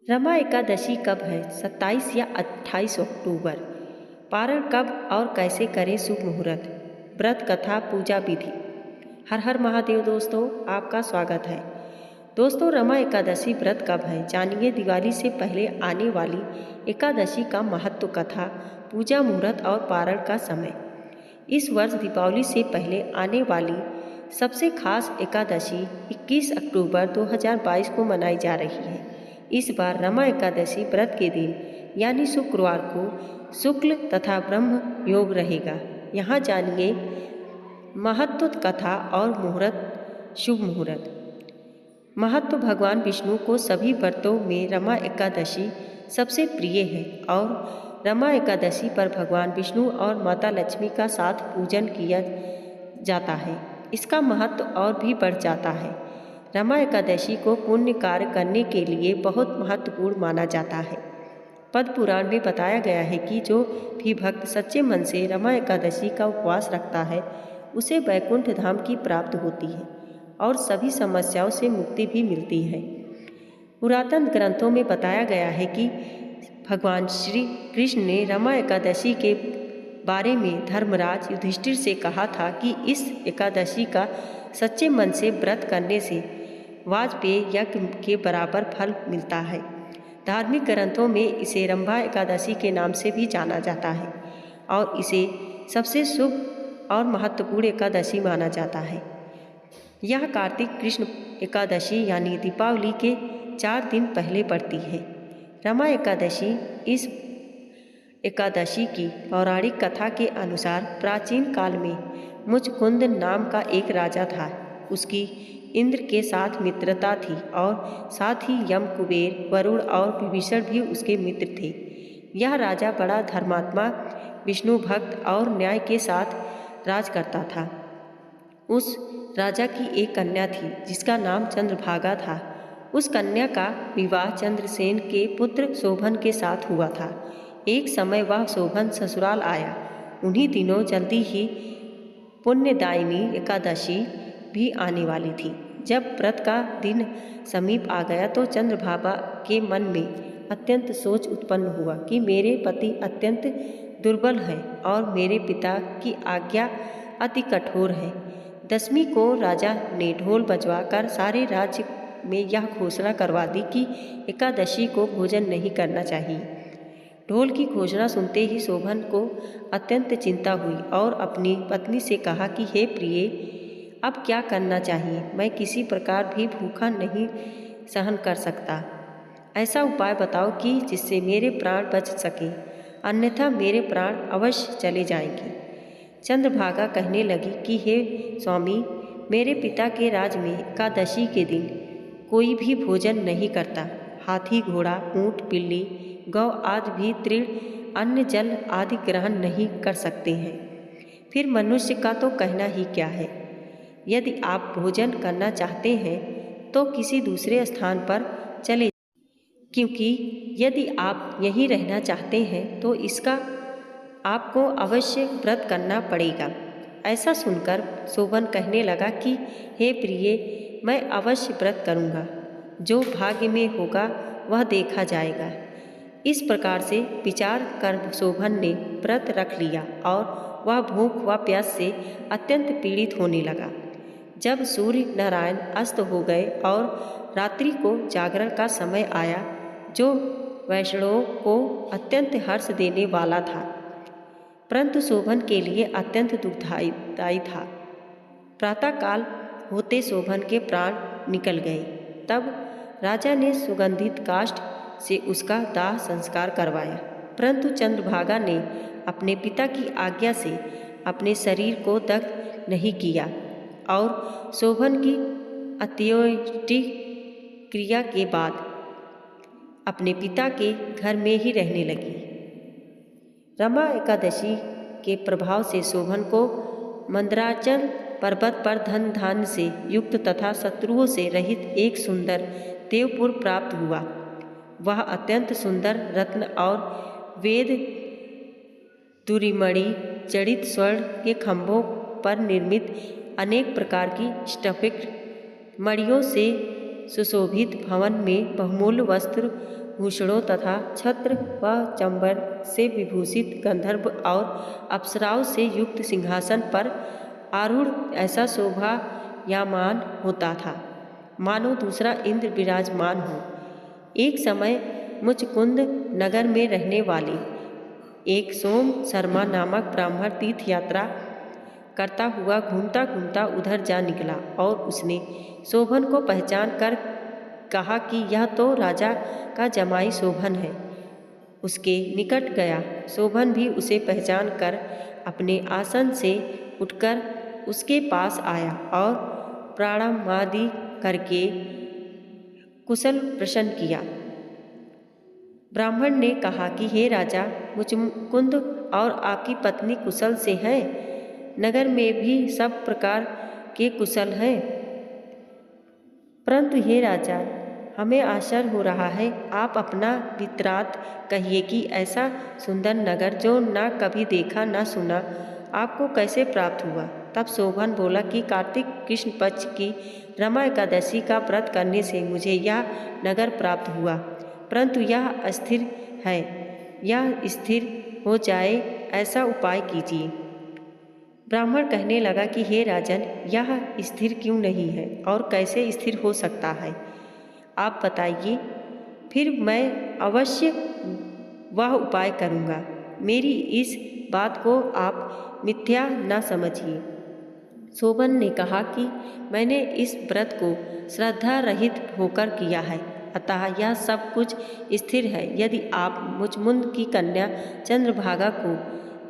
रमा एकादशी कब है? 27 या 28 अक्टूबर। पारण कब और कैसे करें शुभ मुहूर्त? व्रत कथा पूजा विधि। हर हर महादेव। दोस्तों, आपका स्वागत है। दोस्तों, रमा एकादशी व्रत कब है? जानिए दिवाली से पहले आने वाली एकादशी का महत्व, कथा, पूजा मुहूर्त और पारण का समय। इस वर्ष दीपावली से पहले आने वाली सबसे खास एकादशी 21 अक्टूबर 2022 को मनाई जा रही है। इस बार रमा एकादशी व्रत के दिन यानी शुक्रवार को शुक्ल तथा ब्रह्म योग रहेगा। यहाँ जानिए महत्व, कथा और मुहूर्त। शुभ मुहूर्त। महत्व। भगवान विष्णु को सभी व्रतों में रमा एकादशी सबसे प्रिय है और रमा एकादशी पर भगवान विष्णु और माता लक्ष्मी का साथ पूजन किया जाता है। इसका महत्व और भी बढ़ जाता है। रमा एकादशी को पुण्य कार्य करने के लिए बहुत महत्वपूर्ण माना जाता है। पद्म पुराण में बताया गया है कि जो भी भक्त सच्चे मन से रमा एकादशी का उपवास रखता है उसे वैकुंठ धाम की प्राप्ति होती है और सभी समस्याओं से मुक्ति भी मिलती है। पुरातन ग्रंथों में बताया गया है कि भगवान श्री कृष्ण ने रमा एकादशी के बारे में धर्मराज युधिष्ठिर से कहा था कि इस एकादशी का सच्चे मन से व्रत करने से वाजपेय यज्ञ के बराबर फल मिलता है। धार्मिक ग्रंथों में इसे रंभा एकादशी के नाम से भी जाना जाता है और इसे सबसे शुभ और महत्वपूर्ण एकादशी माना जाता है। यह कार्तिक कृष्ण एकादशी यानी दीपावली के 4 दिन पहले पड़ती है। रमा एकादशी। इस एकादशी की पौराणिक कथा के अनुसार प्राचीन काल में मुचकुंद नाम का एक राजा था। उसकी इंद्र के साथ मित्रता थी और साथ ही यम, कुबेर, वरुण और विभीषण भी उसके मित्र थे। यह राजा बड़ा धर्मात्मा, विष्णु भक्त और न्याय के साथ राज करता था। उस राजा की एक कन्या थी जिसका नाम चंद्रभागा था। उस कन्या का विवाह चंद्रसेन के पुत्र शोभन के साथ हुआ था। एक समय वह शोभन ससुराल आया। उन्हीं दिनों जल्दी ही पुण्यदायिनी एकादशी भी आने वाली थी। जब व्रत का दिन समीप आ गया तो चंद्रभागा के मन में अत्यंत सोच उत्पन्न हुआ कि मेरे पति अत्यंत दुर्बल है और मेरे पिता की आज्ञा अति कठोर है। 10वीं को राजा ने ढोल बजवाकर सारे राज्य में यह घोषणा करवा दी कि एकादशी को भोजन नहीं करना चाहिए। ढोल की घोषणा सुनते ही शोभन को अत्यंत चिंता हुई और अपनी पत्नी से कहा कि हे प्रिय, अब क्या करना चाहिए? मैं किसी प्रकार भी भूखा नहीं सहन कर सकता। ऐसा उपाय बताओ कि जिससे मेरे प्राण बच सके, अन्यथा मेरे प्राण अवश्य चले जाएंगे। चंद्रभागा कहने लगी कि हे स्वामी, मेरे पिता के राज में एकादशी के दिन कोई भी भोजन नहीं करता। हाथी, घोड़ा, ऊंट, बिल्ली, गौ आदि भी तृण, अन्न, जल आदि ग्रहण नहीं कर सकते हैं। फिर मनुष्य का तो कहना ही क्या है। यदि आप भोजन करना चाहते हैं तो किसी दूसरे स्थान पर चले, क्योंकि यदि आप यहीं रहना चाहते हैं तो इसका आपको अवश्य व्रत करना पड़ेगा। ऐसा सुनकर शोभन कहने लगा कि हे प्रिय, मैं अवश्य व्रत करूँगा। जो भाग्य में होगा वह देखा जाएगा। इस प्रकार से विचार कर शोभन ने व्रत रख लिया और वह भूख व प्यास से अत्यंत पीड़ित होने लगा। जब सूर्य नारायण अस्त हो गए और रात्रि को जागरण का समय आया, जो वैष्णवों को अत्यंत हर्ष देने वाला था, परंतु शोभन के लिए अत्यंत दुखदायी था। प्रातःकाल होते शोभन के प्राण निकल गए। तब राजा ने सुगंधित काष्ठ से उसका दाह संस्कार करवाया, परंतु चंद्रभागा ने अपने पिता की आज्ञा से अपने शरीर को दग्ध नहीं किया और शोभन की अंत्योष्टि क्रिया के बाद अपने पिता के घर में ही रहने लगी। रमा एकादशी के प्रभाव से शोभन को मंदराचल पर्वत पर धन धान्य से युक्त तथा शत्रुओं से रहित एक सुंदर देवपुर प्राप्त हुआ। वह अत्यंत सुंदर रत्न और वेद दुरिमणि जड़ित स्वर्ण के खंभों पर निर्मित अनेक प्रकार की स्टफिक मणियों से सुशोभित भवन में बहुमूल्य वस्त्र भूषणों तथा छत्र व चंबर से विभूषित गंधर्व और अप्सराओं से युक्त सिंहासन पर आरूढ़ ऐसा शोभायमान होता था, मानो दूसरा इंद्र विराजमान हो। एक समय मुचकुंद नगर में रहने वाले एक सोम शर्मा नामक ब्राह्मण तीर्थ यात्रा करता हुआ घूमता घूमता उधर जा निकला और उसने शोभन को पहचान कर कहा कि यह तो राजा का जमाई शोभन है। उसके निकट गया। शोभन भी उसे पहचान कर अपने आसन से उठकर उसके पास आया और प्रणामादि करके कुशल प्रश्न किया। ब्राह्मण ने कहा कि हे राजा, मुचकुंद और आपकी पत्नी कुशल से हैं। नगर में भी सब प्रकार के कुशल हैं, परंतु हे राजा, हमें आश्चर्य हो रहा है। आप अपना वृत्तांत कहिए कि ऐसा सुंदर नगर जो ना कभी देखा ना सुना, आपको कैसे प्राप्त हुआ। तब शोभन बोला कि कार्तिक कृष्ण पक्ष की रमा एकादशी का व्रत करने से मुझे यह नगर प्राप्त हुआ, परंतु यह अस्थिर है। यह स्थिर हो जाए ऐसा उपाय कीजिए। ब्राह्मण कहने लगा कि हे राजन, यह स्थिर क्यों नहीं है और कैसे स्थिर हो सकता है, आप बताइए, फिर मैं अवश्य वह उपाय करूँगा। मेरी इस बात को आप मिथ्या न समझिए। शोभन ने कहा कि मैंने इस व्रत को श्रद्धा रहित होकर किया है, अतः यह सब कुछ स्थिर है। यदि आप मुचमुंद की कन्या चंद्रभागा को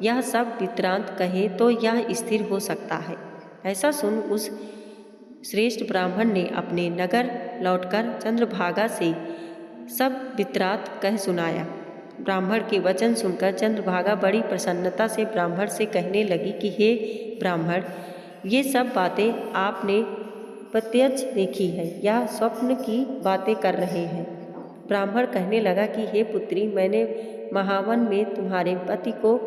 यह सब वृत्तांत कहें तो यह स्थिर हो सकता है। ऐसा सुन उस श्रेष्ठ ब्राह्मण ने अपने नगर लौटकर चंद्रभागा से सब वृत्तांत कह सुनाया। ब्राह्मण के वचन सुनकर चंद्रभागा बड़ी प्रसन्नता से ब्राह्मण से कहने लगी कि हे ब्राह्मण, ये सब बातें आपने प्रत्यक्ष देखी है या स्वप्न की बातें कर रहे हैं। ब्राह्मण कहने लगा कि हे पुत्री, मैंने महावन में तुम्हारे पति को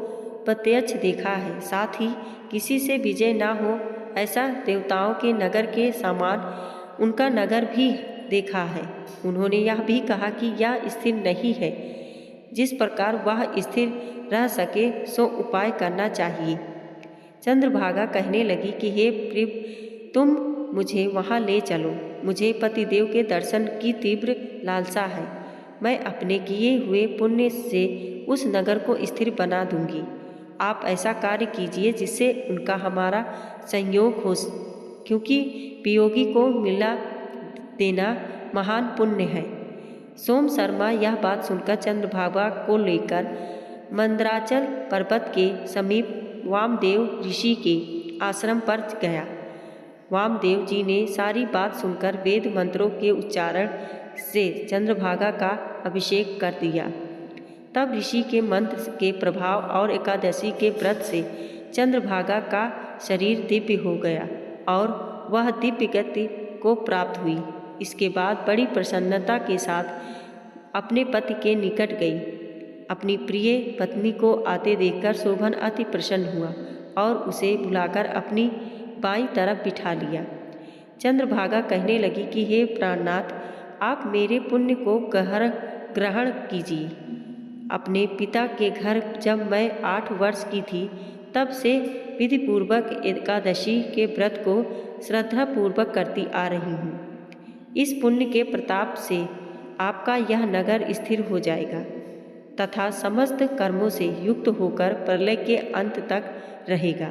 प्रत्यक्ष देखा है, साथ ही किसी से विजय ना हो ऐसा देवताओं के नगर के समान उनका नगर भी देखा है। उन्होंने यह भी कहा कि यह स्थिर नहीं है। जिस प्रकार वह स्थिर रह सके सो उपाय करना चाहिए। चंद्रभागा कहने लगी कि हे प्रिय, तुम मुझे वहाँ ले चलो। मुझे पतिदेव के दर्शन की तीव्र लालसा है। मैं अपने किए हुए पुण्य से उस नगर को स्थिर बना दूंगी। आप ऐसा कार्य कीजिए जिससे उनका हमारा संयोग हो, क्योंकि वियोगी को मिला देना महान पुण्य है। सोम शर्मा यह बात सुनकर चंद्रभागा को लेकर मंदराचल पर्वत के समीप वामदेव ऋषि के आश्रम पर गया। वामदेव जी ने सारी बात सुनकर वेद मंत्रों के उच्चारण से चंद्रभागा का अभिषेक कर दिया। तब ऋषि के मंत्र के प्रभाव और एकादशी के व्रत से चंद्रभागा का शरीर दिव्य हो गया और वह दिव्य गति को प्राप्त हुई। इसके बाद बड़ी प्रसन्नता के साथ अपने पति के निकट गई। अपनी प्रिय पत्नी को आते देखकर शोभन अति प्रसन्न हुआ और उसे बुलाकर अपनी बाईं तरफ बिठा लिया। चंद्रभागा कहने लगी कि हे प्राणनाथ, आप मेरे पुण्य को ग्रहण कीजिए। अपने पिता के घर जब मैं 8 वर्ष की थी, तब से विधिपूर्वक एकादशी के व्रत को श्रद्धापूर्वक करती आ रही हूँ। इस पुण्य के प्रताप से आपका यह नगर स्थिर हो जाएगा तथा समस्त कर्मों से युक्त होकर प्रलय के अंत तक रहेगा।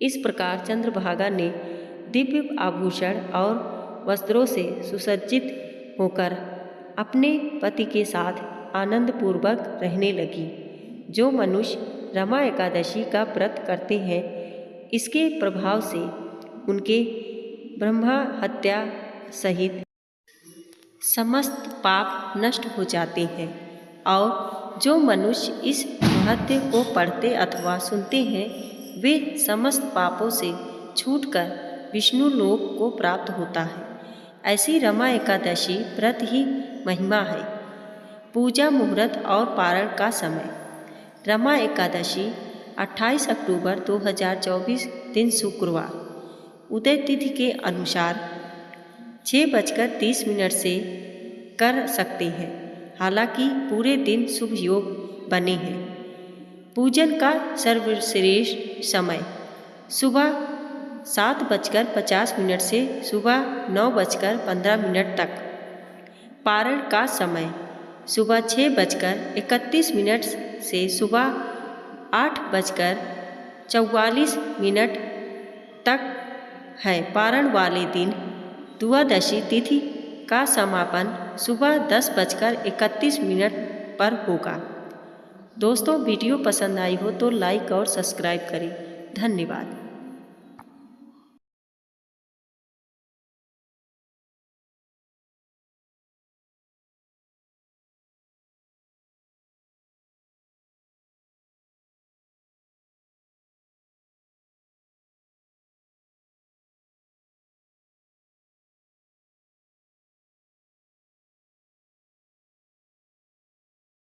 इस प्रकार चंद्रभागा ने दिव्य आभूषण और वस्त्रों से सुसज्जित होकर अपने पति के साथ आनंद पूर्वक रहने लगी। जो मनुष्य रमा एकादशी का व्रत करते हैं, इसके प्रभाव से उनके ब्रह्मा हत्या सहित समस्त पाप नष्ट हो जाते हैं और जो मनुष्य इस महत्व को पढ़ते अथवा सुनते हैं, वे समस्त पापों से छूटकर विष्णु लोक को प्राप्त होता है। ऐसी रमा एकादशी व्रत ही महिमा है। पूजा मुहूर्त और पारण का समय। रमा एकादशी 28 अक्टूबर 2024 दिन शुक्रवार। उदय तिथि के अनुसार 6:30 से कर सकते हैं। हालांकि पूरे दिन शुभ योग बने हैं। पूजन का सर्वश्रेष्ठ समय सुबह 7:50 से सुबह 9:15 तक। पारण का समय सुबह 6:31 से सुबह 8:44 तक है। पारण वाले दिन द्वादशी तिथि का समापन सुबह 10:31 पर होगा। दोस्तों, वीडियो पसंद आई हो तो लाइक और सब्सक्राइब करें। धन्यवाद।